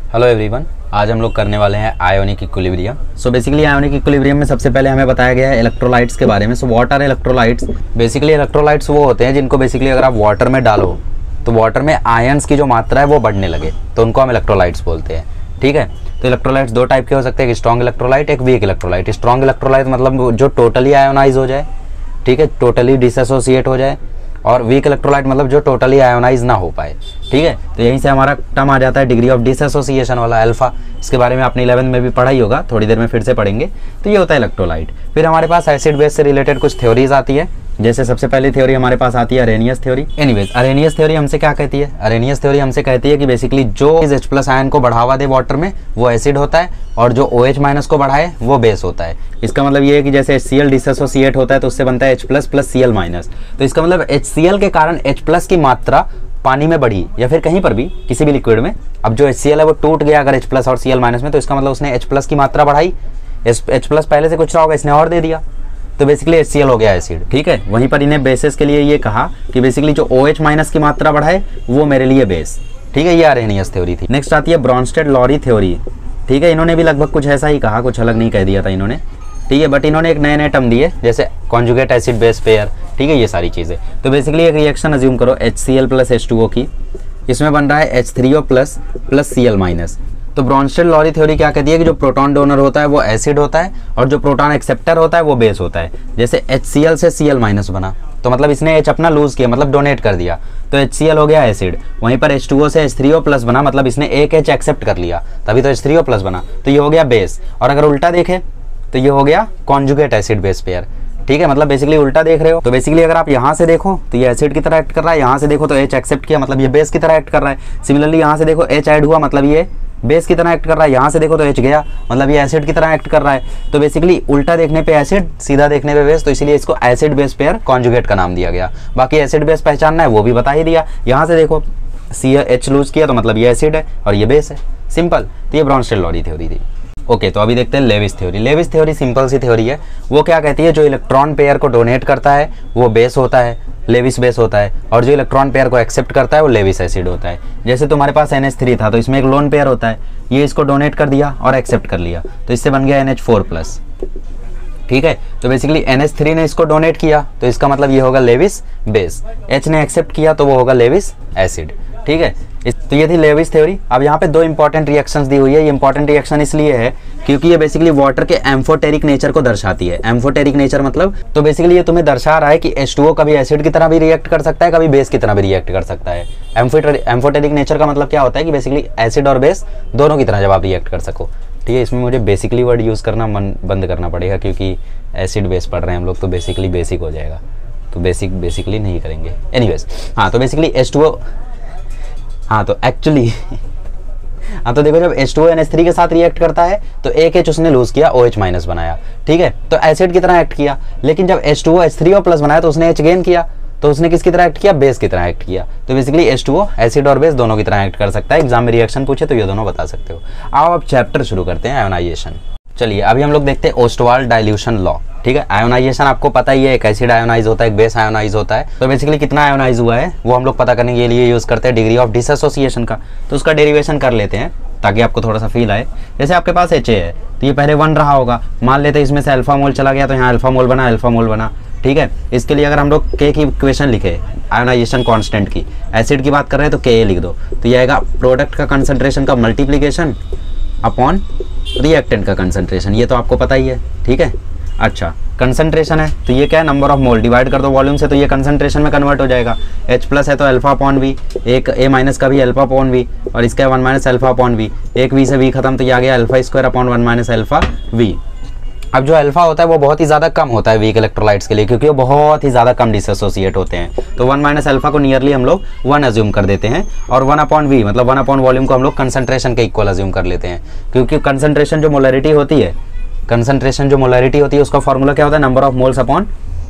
Hello everyone, आज हम लोग करने वाले हैं ionic equilibrium. So basically ionic equilibrium में सबसे पहले हमें बताया गया है इलेक्ट्रोलाइट्स के बारे में। So what are electrolytes? Basically electrolytes वो होते हैं जिनको बेसिकली अगर आप वाटर में डालो तो वाटर में आयंस की जो मात्रा है वो बढ़ने लगे, तो उनको हम इलेक्ट्रोलाइट्स बोलते हैं। ठीक है, तो इलेक्ट्रोलाइट्स दो टाइप के हो सकते हैं, एक स्ट्रॉन्ग इलेक्ट्रोलाइट, एक वीक इलेक्ट्रोलाइट। स्ट्रॉन्ग इलेक्ट्रोलाइट मतलब जो टोटली आयोनाइज हो जाए, ठीक है, टोटली डिसएसोसिएट हो जाए, और वीक इलेक्ट्रोलाइट मतलब जो टोटली आयोनाइज ना हो पाए। ठीक है, तो यहीं से हमारा टर्म आ जाता है डिग्री ऑफ डिसएसोसिएशन वाला अल्फा। इसके बारे में आपने 11th में भी पढ़ा ही होगा, थोड़ी देर में फिर से पढ़ेंगे। तो ये होता है इलेक्ट्रोलाइट। फिर हमारे पास एसिड बेस से रिलेटेड कुछ थ्योरीज आती है। जैसे सबसे पहली थ्योरी हमारे पास आती है Arrhenius theory. Anyways, Arrhenius theory हमसे क्या कहती है? अरेनियस थ्योरी हमसे कहती है कि बेसिकली जो H+ आयन को बढ़ावा दे वाटर में वो एसिड होता है, और जो OH- को बढ़ाए वो बेस होता है। इसका मतलब ये है कि जैसे HCl डिसएसोसिएट होता है तो उससे बनता है H+ + Cl-। तो इसका मतलब HCl के कारण H+ की मात्रा पानी में बढ़ी या फिर कहीं पर भी किसी भी लिक्विड में। अब जो HCl है वो टूट गया अगर H+ और Cl- में, तो इसका मतलब उसने H+ की मात्रा बढ़ाई। H+ पहले से कुछ रहा होगा, इसने और दे दिया, तो बेसिकली HCl हो गया एसिड। ठीक है, वहीं पर इन्हें बेसिस के लिए ये कहा कि बेसिकली जो OH- की मात्रा बढ़ाए वो मेरे लिए बेस। ठीक है, ये अरेनियस थ्योरी थी। नेक्स्ट आती है ब्रॉन्स्टेड-लॉरी थ्योरी। ठीक है, इन्होंने भी लगभग कुछ ऐसा ही कहा, कुछ अलग नहीं कह दिया था इन्होंने। ठीक है, बट इन्होंने एक नए नए टर्म दिए जैसे कॉन्जुगेट एसिड बेस पेयर। ठीक है, ये सारी चीज़ें। तो बेसिकली एक रिएक्शन अज्यूम करो HCl + H2O की, इसमें बन रहा है H3O + Cl-। तो ब्रॉन्स्टेड-लॉरी थ्योरी क्या कहती है कि जो प्रोटॉन डोनर होता है वो एसिड होता है, और जो प्रोटॉन एक्सेप्टर होता है वो बेस होता है। जैसे HCl से Cl- बना, तो मतलब इसने H अपना लूज किया, मतलब डोनेट कर दिया, तो HCl हो गया एसिड। वहीं पर H2O से H3O+ बना, मतलब इसने एक H एक्सेप्ट कर लिया, तभी तो H3O+ बना, तो ये हो गया बेस। और अगर उल्टा देखें तो ये हो गया कॉन्जुगेट एसिड बेस पेयर। ठीक है, मतलब बेसिकली उल्टा देख रहे हो। तो बेसिकली अगर आप यहाँ से देखो तो ये एसिड की तरह एक्ट कर रहा है, यहाँ से देखो तो H एक्सेप्ट किया, मतलब ये बेस की तरह एक्ट कर रहा है। सिमिलरली यहाँ से देखो H ऐड हुआ, मतलब ये बेस की तरह एक्ट कर रहा है। यहाँ से देखो तो H गया, मतलब ये एसिड की तरह एक्ट कर रहा है। तो बेसिकली उल्टा देखने पे एसिड, सीधा देखने पे बेस, तो इसीलिए इसको एसिड बेस पेयर कॉन्जुगेट का नाम दिया गया। बाकी एसिड बेस पहचानना है वो भी बता ही दिया। यहाँ से देखो H लूज किया तो मतलब ये एसिड है और ये बेस है, सिंपल। तो ये ब्रॉन्स्टेड-लॉरी थ्योरी थी। ओके, तो अभी देखते हैं Lewis theory. Lewis theory simple सी थ्योरी है। वो क्या कहती है, जो इलेक्ट्रॉन पेयर को डोनेट करता है वो बेस होता है, लेविस बेस होता है, और जो इलेक्ट्रॉन पेयर को एक्सेप्ट करता है वो लेविस एसिड होता है। जैसे तुम्हारे पास NH3 था तो इसमें एक लोन पेयर होता है, ये इसको डोनेट कर दिया और एक्सेप्ट कर लिया, तो इससे बन गया NH4+। ठीक है, तो बेसिकली NH3 ने इसको डोनेट किया तो इसका मतलब ये होगा लेविस बेस, H ने एक्सेप्ट किया तो वो होगा लेविस एसिड। ठीक है, तो ये थी लेविस थ्योरी। अब यहाँ पे दो इंपॉर्टेंट रिएक्शंस दी हुई है। ये इंपॉर्टेंट रिएक्शन इसलिए है क्योंकि ये बेसिकली वाटर के एम्फोटेरिक नेचर को दर्शाती है। एम्फोटेरिक नेचर मतलब, तो बेसिकली ये तुम्हें दर्शा रहा है कि H2O कभी एसिड की तरह भी रिएक्ट कर सकता है, कभी बेस की तरह भी रिएक्ट कर सकता है। एम्फोटेरिक नेचर का मतलब क्या होता है कि बेसिकली एसिड और बेस दोनों की तरह जब आप रिएक्ट कर सको। ठीक है, इसमें मुझे बेसिकली वर्ड यूज़ करना बंद करना पड़ेगा क्योंकि एसिड बेस पढ़ रहे हैं हम लोग, तो बेसिकली बेसिक हो जाएगा, तो बेसिकली नहीं करेंगे। एनीवेज, हाँ, तो बेसिकली H2O, हाँ तो एक्चुअली हाँ तो देखो, जब H2O NH3 के साथ रिएक्ट करता है तो एक H उसने लूज किया, OH- बनाया। ठीक है, तो एसिड की तरह एक्ट किया। लेकिन जब H2O H3O+ बनाया तो उसने H गेन किया, तो उसने किसकी तरह एक्ट किया? बेस की तरह एक्ट किया। तो बेसिकली H2O एसिड और बेस दोनों की तरह एक्ट कर सकता है। एग्जाम में रिएक्शन पूछे तो ये दोनों बता सकते हो। आओ अब चैप्टर शुरू करते हैं, आयोनाइजेशन। चलिए अभी हम लोग देखते हैं ओस्टवाल्ड डाइल्यूशन लॉ। ठीक है, आयोनाइजेशन आपको पता ही है, एक एसिड आयोनाइज होता है, एक बेस आयोनाइज होता है। तो बेसिकली कितना आयोनाइज हुआ है वो हम लोग पता करने के लिए यूज करते हैं डिग्री ऑफ डिसएसोसिएशन का। तो उसका डेरिवेशन कर लेते हैं ताकि आपको थोड़ा सा फील आए। जैसे आपके पास HA है तो ये पहले 1 रहा होगा, मान लेते हैं इसमें से अल्फा मोल चला गया तो यहाँ अल्फा मोल बना। ठीक है, इसके लिए अगर हम लोग K की इक्वेशन लिखे आयोनाइजेशन कांस्टेंट की, एसिड की बात कर रहे हैं तो Ka लिख दो, तो ये आएगा प्रोडक्ट का कंसंट्रेशन का मल्टीप्लीकेशन अपॉन रिएक्टेंट का कंसंट्रेशन। ये तो आपको पता ही है। ठीक है, अच्छा, कंसंट्रेशन है तो ये क्या है? नंबर ऑफ मोल, डिवाइड कर दो वॉल्यूम से तो ये कंसंट्रेशन में कन्वर्ट हो जाएगा। H+ है तो α/V, एक A- का भी α/V, और इसका 1 - α/V, एक V से V खत्म, तो ये आ गया α²/1 - α/V। अब जो अल्फा होता है वो बहुत ही ज़्यादा कम होता है वीक इलेक्ट्रोलाइट्स के लिए, क्योंकि वो बहुत ही ज़्यादा कम डिसएसोसिएट होते हैं। तो 1 - अल्फा को नियरली हम लोग 1 अज्यूम कर देते हैं, और 1/V मतलब 1/वॉल्यूम को हम लोग कंसंट्रेशन के इक्वल अज्यूम कर लेते हैं, क्योंकि कंसंट्रेशन जो मोलरिटी होती है उसका फॉर्मूला क्या होता है? Number of moles upon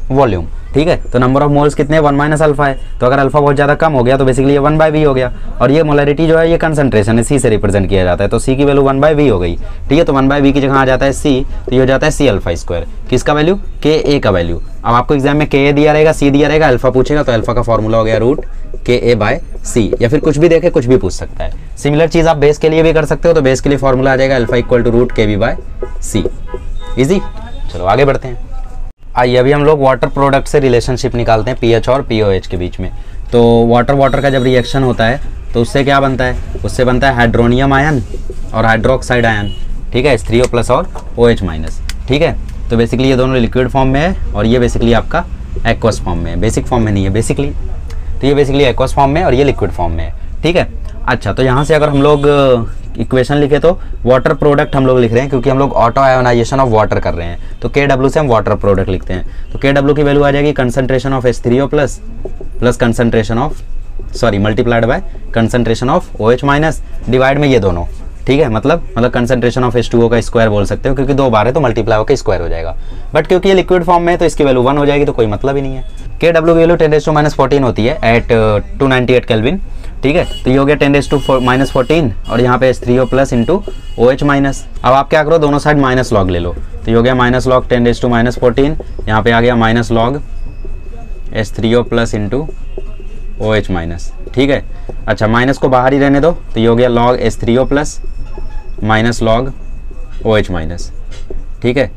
volume. ठीक है, तो नंबर ऑफ मोल्स कितने? 1 - अल्फा है, तो अगर अल्फा बहुत ज़्यादा कम हो गया तो बेसिकली ये 1/V हो गया, और ये मोलरिटी जो है ये कंसंट्रेशन है, C से रिप्रेजेंट किया जाता है, तो C की वैल्यू 1/V हो गई। ठीक है, तो 1/V की जगह आ जाता है C, तो ये हो जाता है C⁴। किसका वैल्यू? Ka का वैल्यू। अब आपको एग्जाम में Ka दिया रहेगा, C दिया रहेगा, अल्फा पूछेगा तो अल्फा का फॉर्मूला हो गया √Ka। KA/C, या फिर कुछ भी देखे कुछ भी पूछ सकता है। सिमिलर चीज़ आप बेस के लिए भी कर सकते हो, तो बेस के लिए फॉर्मूला आ जाएगा alpha equal to root KB/C। Easy. चलो आगे बढ़ते हैं। आइए अभी हम लोग वाटर प्रोडक्ट से रिलेशनशिप निकालते हैं पीएच और पीओएच के बीच में। तो वाटर का जब रिएक्शन होता है तो उससे क्या बनता है, उससे बनता है हाइड्रोनियम आयन और हाइड्रोक्साइड आयन, ठीक है, H3O+ और OH-, ठीक है। तो बेसिकली ये दोनों लिक्विड फॉर्म में है और ये बेसिकली आपका एक्वस फॉर्म में है, बेसिक फॉर्म में नहीं है बेसिकली। तो ये बेसिकली एक्वस फॉर्म में और ये लिक्विड फॉर्म में है, ठीक है। अच्छा, तो यहाँ से अगर हम लोग इक्वेशन लिखे तो वाटर प्रोडक्ट हम लोग लिख रहे हैं क्योंकि हम लोग ऑटो आयोनाइजेशन ऑफ वाटर कर रहे हैं, तो KW से हम वाटर प्रोडक्ट लिखते हैं। तो KW की वैल्यू आ जाएगी concentration of H3O+ plus concentration of multiplied by concentration of OH- divide में ये दोनों, ठीक है। मतलब कंसंट्रेशन ऑफ H2O का स्क्वायर बोल सकते हो क्योंकि 2 बार है तो मल्टीप्लाई होकर स्क्वायर हो जाएगा, बट क्योंकि ये लिक्विड फॉर्म में है तो इसकी वैल्यू 1 हो जाएगी, तो कोई मतलब ही नहीं है। KW की वैल्यू 10⁻14 होती है एट 298 केल्विन, ठीक है। तो ये हो गया 10⁻14 और यहाँ पे H3O+ इंटू OH-। अब आप क्या करो, दोनों साइड माइनस लॉग ले लो, तो ये हो गया माइनस लॉग 10⁻14, यहाँ पे आ गया minus log H3O+ into OH-, ठीक है। अच्छा, माइनस को बाहर ही रहने दो, तो ये हो गया log H3O+ minus log OH-, ठीक है।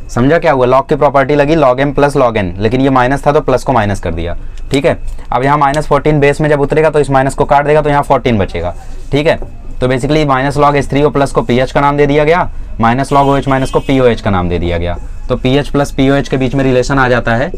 समझा क्या हुआ, लॉग की प्रॉपर्टी लगी log m plus log n, लेकिन ये माइनस था तो प्लस को माइनस कर दिया, ठीक है। अब यहाँ -14 बेस में जब उतरेगा तो इस माइनस को काट देगा तो यहाँ 14 बचेगा, ठीक है। तो बेसिकली माइनस लॉग H3O+ को PH का नाम दे दिया गया, माइनस लॉग OH- को POH का नाम दे दिया गया। तो PH प्लस POH के बीच में रिलेशन आ जाता है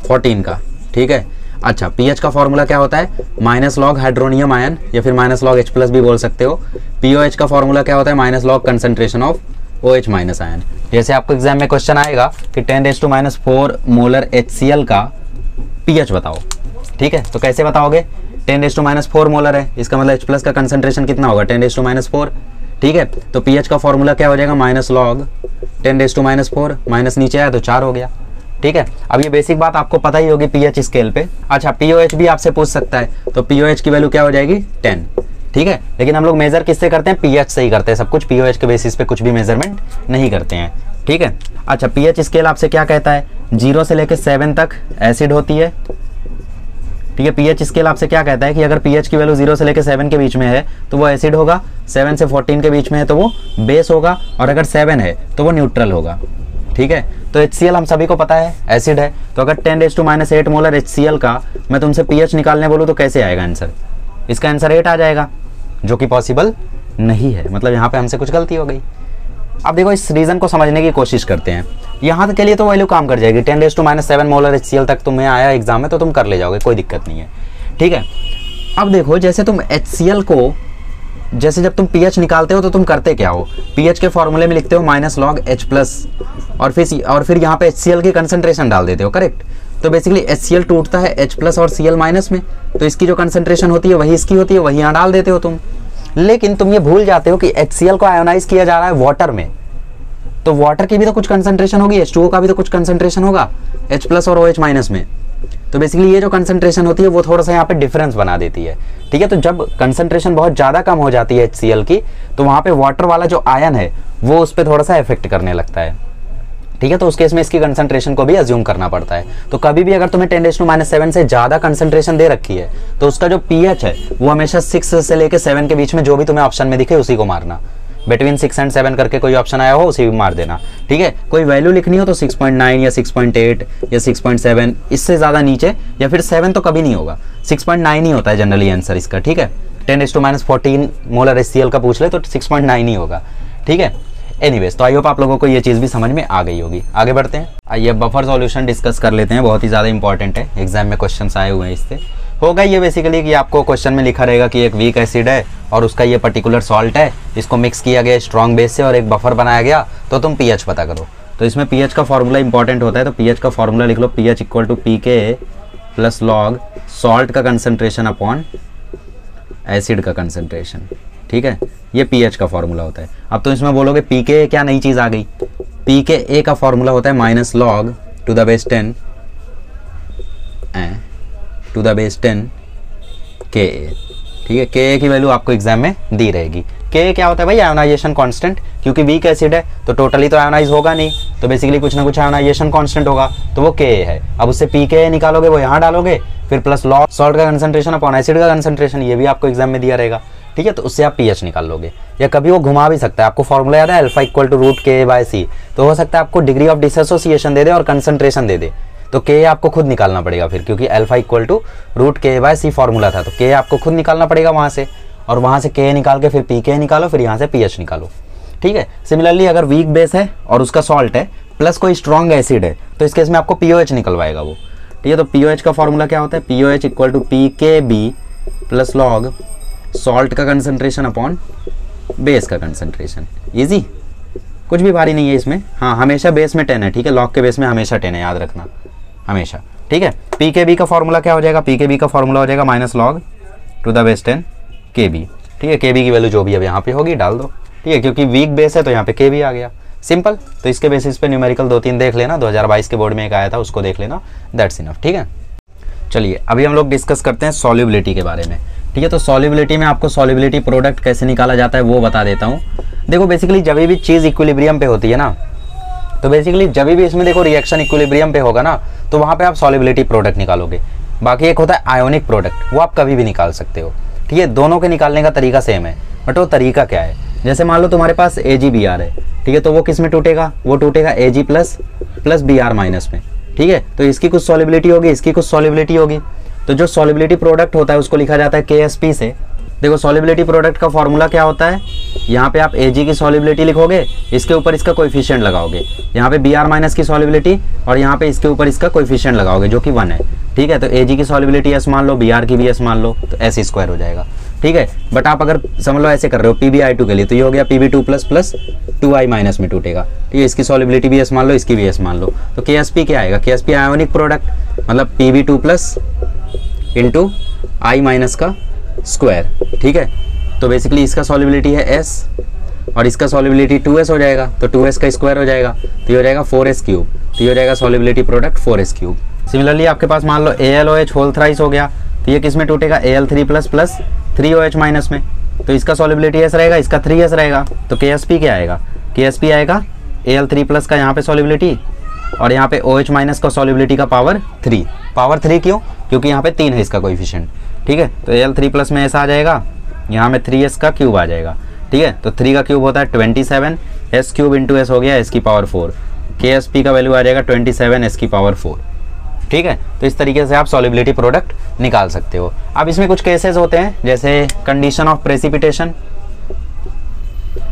14 का, ठीक है। अच्छा, पीएच का फॉर्मूला क्या होता है, माइनस लॉग हाइड्रोनियम आयन या फिर माइनस लॉग H+ भी बोल सकते हो। पीओएच का फॉर्मूला क्या होता है, minus log concentration of OH- ion. जैसे आपको एग्जाम में क्वेश्चन आएगा कि 10⁻⁴ मोलर HCl का पीएच बताओ, ठीक है। तो कैसे बताओगे, 10⁻⁴ मोलर है, इसका मतलब H+ का कंसंट्रेशन कितना होगा 10⁻⁴, ठीक है। तो पीएच का फॉर्मूला क्या हो जाएगा, माइनस लॉग 10⁻⁴, माइनस नीचे आया तो 4 हो गया, ठीक है। अब ये बेसिक बात आपको पता ही होगी पीएच स्केल पे। अच्छा, पीओएच भी आपसे पूछ सकता है, तो पीओएच की वैल्यू क्या हो जाएगी 10, ठीक है। लेकिन हम लोग मेजर किससे करते हैं, पीएच से ही करते हैं सब कुछ, पीओएच के बेसिस पे कुछ भी मेजरमेंट नहीं करते हैं, ठीक है। अच्छा, पीएच स्केल आपसे क्या कहता है, 0 से लेकर 7 तक एसिड होती है, ठीक है। पीएच स्केल आपसे क्या कहता है कि अगर पीएच की वैल्यू 0 से लेकर 7 के बीच में है तो वो एसिड होगा, 7 से 14 के बीच में है तो वो बेस होगा, और अगर 7 है तो वो न्यूट्रल होगा, ठीक है। तो HCl हम सभी को पता है एसिड है, तो अगर 10⁻⁸ मोलर HCl का मैं तुमसे पीएच निकालने बोलूँ तो कैसे आएगा आंसर, इसका आंसर 8 आ जाएगा, जो कि पॉसिबल नहीं है। मतलब यहाँ पे हमसे कुछ गलती हो गई। अब देखो, इस रीजन को समझने की कोशिश करते हैं। यहाँ के लिए तो वैल्यू काम कर जाएगी, 10⁻⁷ मोलर HCl तक तुम्हें आया एग्जाम में तो तुम कर ले जाओगे, कोई दिक्कत नहीं है, ठीक है। अब देखो, जैसे तुम HCl को जैसे जब तुम पीएच निकालते हो तो तुम करते क्या हो, पीएच के फॉर्मूले में लिखते हो माइनस लॉग H+ और फिर यहाँ पे HCl की कंसंट्रेशन डाल देते हो, करेक्ट। तो बेसिकली HCl टूटता है H+ और Cl- में, तो इसकी जो कंसंट्रेशन होती है वही इसकी होती है, वही यहाँ डाल देते हो तुम। लेकिन तुम ये भूल जाते हो कि HCl को आयोनाइज किया जा रहा है वाटर में, तो वाटर की भी तो कुछ कंसंट्रेशन होगी, H2O का भी तो कुछ कंसंट्रेशन होगा H+ और OH- में। तो बेसिकली ये जो कंसंट्रेशन होती है वो थोड़ा सा यहाँ पे डिफरेंस बना देती है, ठीक है। तो जब कंसंट्रेशन बहुत ज़्यादा कम हो जाती है HCl की, तो वहाँ पे वाटर वाला जो आयन है वो उस पर थोड़ा सा इफेक्ट करने लगता है, ठीक है। तो उस केस में इसकी कंसंट्रेशन को भी अज्यूम करना पड़ता है। तो कभी भी अगर तुम्हें 10⁻⁷ से ज़्यादा कंसंट्रेशन दे रखी है तो उसका जो पीएच है वो हमेशा 6 से लेकर 7 के बीच में जो भी तुम्हें ऑप्शन में दिखे उसी को मारना, बिटवीन 6 एंड 7 करके कोई ऑप्शन आया हो उसी भी मार देना, ठीक है। कोई वैल्यू लिखनी हो तो 6.9 या 6.8 या 6.7, इससे ज़्यादा नीचे या फिर 7 तो कभी नहीं होगा, 6.9 ही होता है जनरली आंसर इसका, ठीक है। 10⁻⁴ मोलर HCl का पूछ ले तो 6.9 ही होगा, ठीक है। एनीवेज, तो आई होप आप लोगों को ये चीज़ भी समझ में आ गई होगी। आगे बढ़ते हैं, आइए बफर सॉल्यूशन डिस्कस कर लेते हैं, बहुत ही ज़्यादा इंपॉर्टेंट है, एग्जाम में क्वेश्चन आए हुए हैं इससे। होगा ये बेसिकली कि आपको क्वेश्चन में लिखा रहेगा कि एक वीक एसिड है और उसका ये पर्टिकुलर सॉल्ट है, इसको मिक्स किया गया स्ट्रॉन्ग बेस से और एक बफर बनाया गया, तो तुम पीएच पता करो। तो इसमें पीएच का फॉर्मूला इंपॉर्टेंट होता है, तो पीएच का फॉर्मूला लिख लो, pH equal to PK plus log salt का कंसंट्रेशन अपॉन एसिड का कंसंट्रेशन, ठीक है। ये पीएच का फॉर्मूला होता है। अब तो इसमें बोलोगे PK क्या नई चीज़ आ गई, PKa का फॉर्मूला होता है minus log to the base 10 to the base 10 Ka, ठीक है। Ka की वैल्यू आपको एग्जाम में दी रहेगी। Ka क्या होता है भाई, आयोनाइजेशन कांस्टेंट, क्योंकि वीक एसिड है तो टोटली तो आयोनाइज होगा नहीं, तो बेसिकली कुछ ना कुछ आयोनाइजेशन कांस्टेंट होगा, तो वो Ka है। अब उससे PKa निकालोगे, वो यहाँ डालोगे, फिर प्लस लॉग सॉल्ट का कंसंट्रेशन अपॉन एसिड का कंसंट्रेशन, ये भी आपको एग्जाम में दिया रहेगा। ठीक है, तो उससे आप पीएच निकाल लोगे। या कभी वो घुमा भी सकता है, आपको फॉर्मूला याद है अल्फा इक्वल टू रूट के बाय सी, तो हो सकता है आपको डिग्री ऑफ डिसोसिएशन दे दे और कंसंट्रेशन दे दे, तो के आपको खुद निकालना पड़ेगा फिर, क्योंकि अल्फा इक्वल टू रूट के बाय सी फॉर्मूला था, तो के आपको खुद निकालना पड़ेगा वहाँ से, और वहाँ से के निकाल के फिर पी के निकालो, फिर यहाँ से पीएच निकालो। ठीक है, सिमिलरली अगर वीक बेस है और उसका सॉल्ट है प्लस कोई स्ट्रॉन्ग एसिड है, तो इस केस में आपको पीओएच निकलवाएगा वो। ठीक है, तो पीओएच का फॉर्मूला क्या होता है, पीओएच इक्वल टू पी के बी प्लस लॉग सॉल्ट का कंसंट्रेशन अपॉन बेस का कंसंट्रेशन। इजी, कुछ भी भारी नहीं है इसमें। हाँ, हमेशा बेस में 10 है। ठीक है, लॉग के बेस में हमेशा 10 है, याद रखना हमेशा। ठीक है, पी के बी का फॉर्मूला क्या हो जाएगा, पी के बी का फॉर्मूला हो जाएगा minus log to the base 10 के बी। ठीक है, के बी की वैल्यू जो भी अब यहाँ पे होगी डाल दो। ठीक है, क्योंकि वीक बेस है तो यहाँ पे के बी आ गया, सिंपल। तो इसके बेसिस पे न्यूमेरिकल 2-3 देख लेना, 2022 के बोर्ड में एक आया था, उसको देख लेना, दैट्स इनफ। ठीक है, चलिए अभी हम लोग डिस्कस करते हैं सॉल्युबिलिटी के बारे में। ठीक है, तो सॉल्युबिलिटी में आपको सॉल्युबिलिटी प्रोडक्ट कैसे निकाला जाता है वो बता देता हूँ। देखो बेसिकली जब भी चीज़ इक्विलिब्रियम पे होती है ना, तो बेसिकली जब भी इसमें देखो रिएक्शन इक्विलिब्रियम पे होगा ना, तो वहाँ पे आप सॉल्युबिलिटी प्रोडक्ट निकालोगे। बाकी एक होता है आयोनिक प्रोडक्ट, वो आप कभी भी निकाल सकते हो। ठीक है, दोनों के निकालने का तरीका सेम है, बट वो तरीका क्या है। जैसे मान लो तुम्हारे पास AgBr है, ठीक है, तो वो किस में टूटेगा, वो टूटेगा Ag प्लस Br माइनस में। ठीक है, तो इसकी कुछ सॉल्युबिलिटी होगी, इसकी कुछ सॉल्युबिलिटी होगी। तो जो सॉल्युबिलिटी प्रोडक्ट होता है उसको लिखा जाता है KSP से। देखो सॉल्युबिलिटी प्रोडक्ट का फॉर्मूला क्या होता है, यहाँ पे आप Ag की सॉल्युबिलिटी लिखोगे, इसके ऊपर इसका कोएफिशिएंट लगाओगे, यहाँ पे Br माइनस की सॉल्युबिलिटी और यहाँ पे इसके ऊपर इसका कोएफिशिएंट लगाओगे जो कि 1 है। ठीक है, तो Ag की सॉल्युबिलिटी S मान लो, Br की भी S मान लो, तो S स्क्वायर हो जाएगा। ठीक है, बट आप अगर समझ लो ऐसे कर रहे हो PbI2 के लिए, तो ये हो गया Pb2 प्लस 2i माइनस में टूटेगा। ठीक है, इसकी सॉल्युबिलिटी भी S मान लो, इसकी भी S मान लो, तो KSP क्या आएगा, KSP आयोनिक प्रोडक्ट, मतलब Pb2 प्लस इंटू आई माइनस का स्क्वायर। ठीक है, तो बेसिकली इसका सॉल्युबिलिटी है S और इसका सॉल्युबिलिटी 2S हो जाएगा, तो 2S का स्क्वायर हो जाएगा, तो ये हो जाएगा 4S क्यूब, तो ये हो जाएगा solubility product 4S cube. Similarly आपके पास मान लो AlOH होल थ्राइस हो गया, तो ये किस में टूटेगा, Al3 प्लस 3OH माइनस में, तो इसका सॉल्युबिलिटी S रहेगा, इसका 3S रहेगा, तो KSP क्या आएगा, KSP आएगा Al3 प्लस का यहाँ पे सॉल्युबिलिटी और यहाँ पे OH माइनस का सॉल्युबिलिटी का पावर 3 क्यों, क्योंकि यहाँ पे 3 है इसका कोएफिशिएंट। ठीक है, तो Al3 प्लस में ऐसा आ जाएगा, यहाँ में 3S का क्यूब आ जाएगा। ठीक है, तो 3 का क्यूब होता है 27, S क्यूब इंटू S हो गया S की पावर 4, KSP का वैल्यू आ जाएगा 27 S की पावर 4। ठीक है, तो इस तरीके से आप सॉल्युबिलिटी प्रोडक्ट निकाल सकते हो। अब इसमें कुछ केसेस होते हैं, जैसे कंडीशन ऑफ प्रेसिपिटेशन,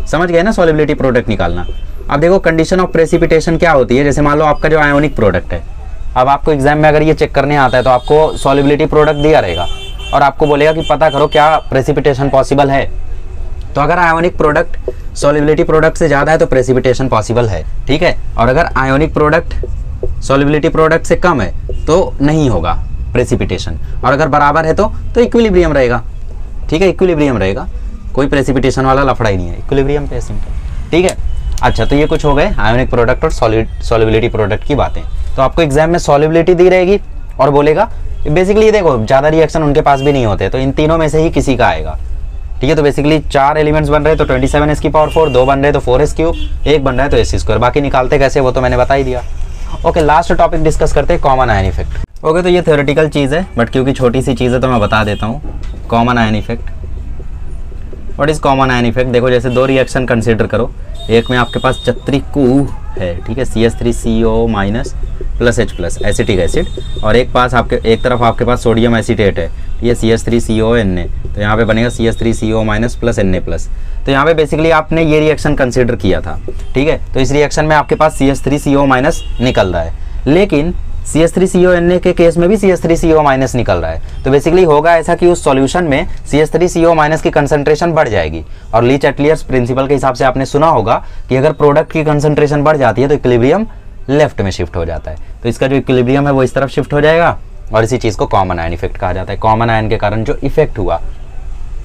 समझ गए ना सॉल्युबिलिटी प्रोडक्ट निकालना। अब देखो कंडीशन ऑफ प्रेसिपिटेशन क्या होती है, जैसे मान लो आपका जो आयोनिक प्रोडक्ट है, अब आपको एग्जाम में अगर ये चेक करने आता है तो आपको सॉल्युबिलिटी प्रोडक्ट दिया रहेगा और आपको बोलेगा कि पता करो क्या प्रेसिपिटेशन पॉसिबल है। तो अगर आयोनिक प्रोडक्ट सॉल्युबिलिटी प्रोडक्ट से ज़्यादा है तो प्रेसिपिटेशन पॉसिबल है। ठीक है, और अगर आयोनिक प्रोडक्ट सॉल्युबिलिटी प्रोडक्ट से कम है तो नहीं होगा प्रेसिपिटेशन, और अगर बराबर है तो इक्विलिब्रियम रहेगा। ठीक है, इक्विलिब्रियम रहेगा, कोई प्रेसिपिटेशन वाला लफड़ा ही नहीं है, इक्विलिब्रियम पे सिंपल। ठीक है, अच्छा तो ये कुछ हो गए आयोनिक प्रोडक्ट और सॉल्युबिलिटी प्रोडक्ट की बातें। तो आपको एग्जाम में सॉल्युबिलिटी दी रहेगी और बोलेगा बेसिकली देखो ज़्यादा रिएक्शन उनके पास भी नहीं होते, तो इन तीनों में से ही किसी का आएगा। ठीक है, तो बेसिकली 4 एलिमेंट्स बन रहे तो 27 की पावर 4, 2 बन रहे तो 4S क्यूब, 1 बन रहा है तो S स्क्वायर। बाकी निकालते कैसे वो तो मैंने बता ही दिया। ओके, लास्ट टॉपिक डिस्कस करते हैं कॉमन आयन इफेक्ट। ओके, तो ये थ्योरेटिकल चीज़ है, बट क्योंकि छोटी सी चीज़ है तो मैं बता देता हूँ। Common ion effect, what is common ion effect. देखो जैसे 2 रिएक्शन कंसीडर करो, एक में आपके पास चत्रिकू है, ठीक है, CH3CO minus plus H plus acetic acid, और एक तरफ आपके पास सोडियम एसीटेट है, ये CH3CONA, तो यहाँ पे बनेगा CH3CO minus plus Na plus. तो यहाँ पे बेसिकली आपने ये रिएक्शन कंसीडर किया था। ठीक है, तो इस रिएक्शन में आपके पास CH3CO माइनस निकल रहा है, लेकिन CH3CONA के केस में भी CH3CO माइनस निकल रहा है। तो बेसिकली होगा ऐसा कि उस सॉल्यूशन में CH3CO माइनस की कंसंट्रेशन बढ़ जाएगी, और ली चैटलियर्स प्रिंसिपल के हिसाब से आपने सुना होगा कि अगर प्रोडक्ट की कंसंट्रेशन बढ़ जाती है तो इक्विलिब्रियम लेफ्ट में शिफ्ट हो जाता है। तो इसका जो इक्विलिब्रियम है वो इस तरफ शिफ्ट हो जाएगा, और इसी चीज़ को कॉमन आयन इफेक्ट कहा जाता है। कॉमन आयन के कारण जो इफेक्ट हुआ,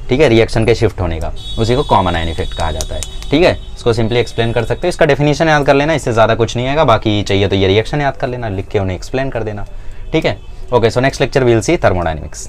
ठीक है, रिएक्शन के शिफ्ट होने का, उसी को कॉमन आयन इफेक्ट कहा जाता है। ठीक है, इसको सिंपली एक्सप्लेन कर सकते हो, इसका डेफिनेशन याद कर लेना, इससे ज़्यादा कुछ नहीं आएगा। बाकी चाहिए तो ये रिएक्शन याद कर लेना, लिख के उन्हें एक्सप्लेन कर देना। ठीक है, okay, so next lecture will see thermodynamics.